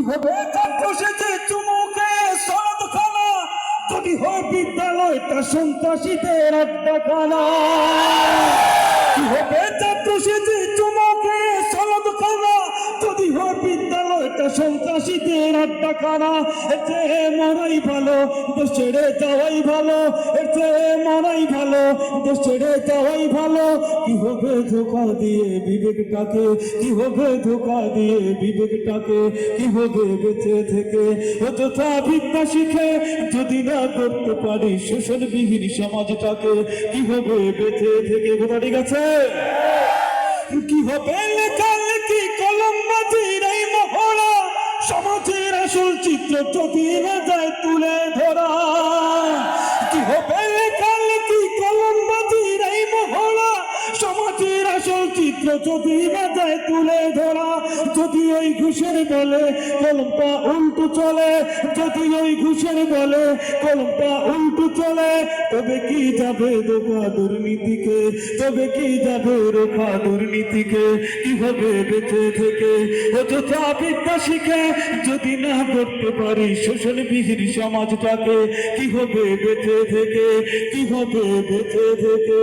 হবে ছাত্র সেজে চুমুকে সনদখানা, যদি হয় বিদ্যালয়টা সন্ত্রাসীদের আড্ডাখানা। কি হবে ছাত্র সেজে চুমুকে সনদখানা, যদি হয় বিদ্যালয়টা সন্ত্রাসীদের আড্ডাখানা। এর চেয়ে মরাই ভালো, দেশ ছেড়ে যাওয়াই ভালো, এর চেয়ে মরাই ভালো, দেশ ছেড়ে যাওয়াই ভালো। কি হবে ধোঁকা দিয়ে বিবেকটাকে, কি হবে ধোঁকা দিয়ে বিবেকটাকে, কি হবে বেঁচে থেকে অযথা বিদ্যা শিখে যদি না করতে পারি শোষণবিহীন সমাজটাকে, কি হবে বেঁচে থেকে? কথা ঠিক আছে? কি হবে লেখালেখি কলমবাজির এই মহড়া, সমাজের আসল চিত্র যদি না যায় তুলে ধরা। কি হবে লেখালেখি কলমবাজির এই মহড়া, সমাজের আসল চিত্র যদি না যায় তুলে ধরা। যদি ওই ঘুষের বলে কলমটা উল্টো চলে, যদি ওই ঘুষের বলে কলমটা উল্টো চলে, তবে কি যাবে রোখা দুর্নীতিকে, তবে কি যাবে রোখা দুর্নীতিকে? কি হবে বেঁচে থেকে অযথা বিদ্যা শিখে যদি না করতে পারি শোষণবিহীন সমাজটাকে, কি হবে বেঁচে থেকে, কি হবে বেঁচে থেকে?